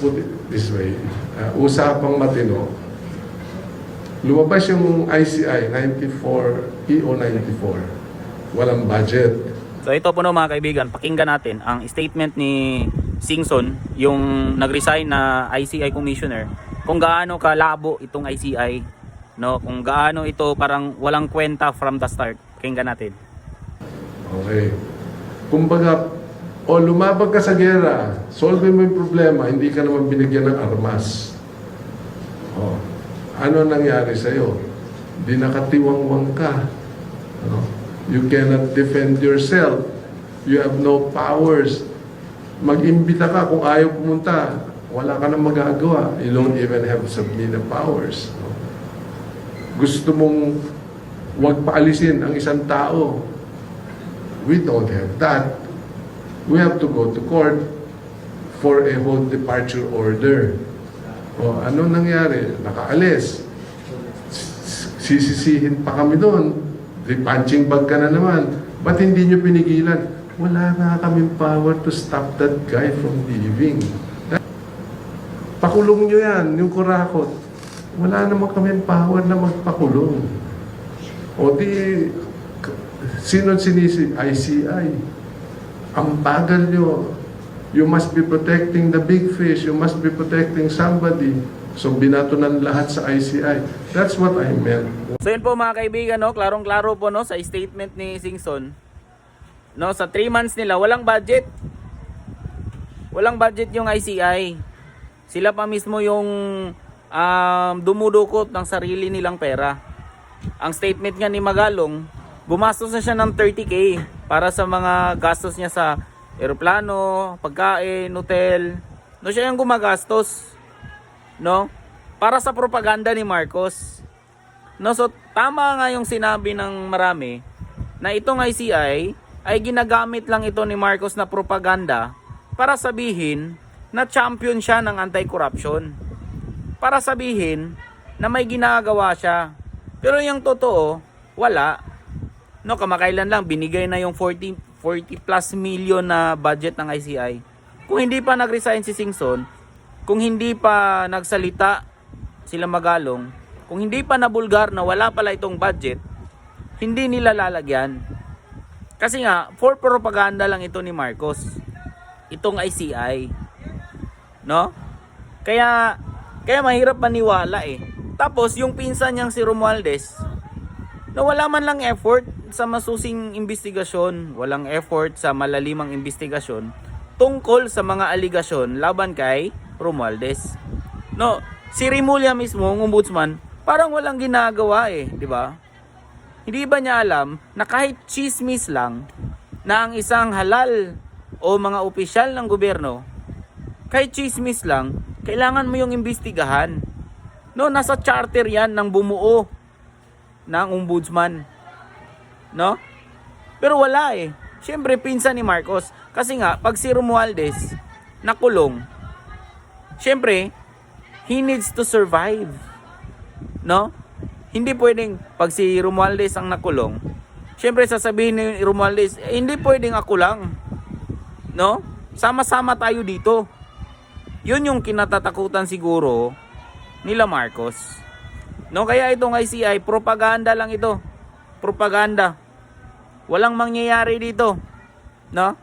Put it this way, usapang matino, lumabas yung ICI 94, EO 94, walang budget. So ito po no mga kaibigan, pakinggan natin ang statement ni Singson, yung nag-resign na ICI commissioner, kung gaano kalabo itong ICI, no? Kung gaano ito parang walang kwenta from the start. Pakinggan natin. Okay. Kumbaga, lumabag ka sa gera, solve mo yung problema, hindi ka naman binigyan ng armas. Ano nangyari sa'yo? Di nakatiwangwang ka. You cannot defend yourself. You have no powers. Mag-imbita ka kung ayaw pumunta. Wala ka nang magagawa. You don't even have subpoena powers. Gusto mong huwag paalisin ang isang tao. We don't have that. We have to go to court for a whole departure order. Ano nangyari? Nakaalis. Sisisihin pa kami doon. Punching bag ka na naman. Ba't hindi nyo pinigilan? Wala nga kaming power to stop that guy from leaving. Pakulong nyo yan, yung kurakot. Wala naman kaming power na magpakulong. O di, sino sinisig? ICI. Ang bagal nyo. You must be protecting the big fish. You must be protecting somebody. So binato ng lahat sa ICI. That's what I meant. So yun po mga kaibigan, no, klarong-klaro po no sa statement ni Singson. No, sa 3 months nila walang budget. Walang budget yung ICI. Sila pa mismo yung dumudukot ng sarili nilang pera. Ang statement nga ni Magalong, gumastos na siya ng 30K para sa mga gastos niya sa eroplano, pagkain, hotel. No, siya yung gumagastos. No? Para sa propaganda ni Marcos. No, so tama nga yung sinabi ng marami na itong ICI ay ginagamit lang ito ni Marcos na propaganda para sabihin na champion siya ng anti-corruption. Para sabihin na may ginagawa siya. Pero yung totoo, wala. No, kamakailan lang binigay na yung 40 plus million na budget ng ICI. Kung hindi pa nag-resign si Singson, kung hindi pa nagsalita sila Magalong, kung hindi pa nabulgar na wala pala itong budget, hindi nila lalagyan. Kasi nga, for propaganda lang ito ni Marcos. Itong ICI. No? Kaya mahirap maniwala eh. Tapos, yung pinsan niyang si Romualdez, na wala man lang effort sa masusing investigasyon, walang effort sa malalimang investigasyon, tungkol sa mga aligasyon laban kay Romualdez. No, si Rimulya mismo, ang ombudsman, parang walang ginagawa eh, di ba? Hindi ba niya alam na kahit chismis lang na ang isang halal o mga opisyal ng gobyerno, kahit chismis lang, kailangan mo yung imbestigahan. No, nasa charter yan ng bumuo ng ombudsman. No? Pero wala eh. Siyempre, pinsan ni Marcos. Kasi nga, pag si Romualdez nakulong, siyempre, he needs to survive. No? Hindi pwedeng, pag si Romualdez ang nakulong, siyempre sasabihin ni Romualdez, hindi pwedeng ako lang. No? Sama-sama tayo dito. Yun yung kinatatakutan siguro nila Marcos. No, kaya itong ICI, propaganda lang ito. Propaganda. Walang mangyayari dito. No?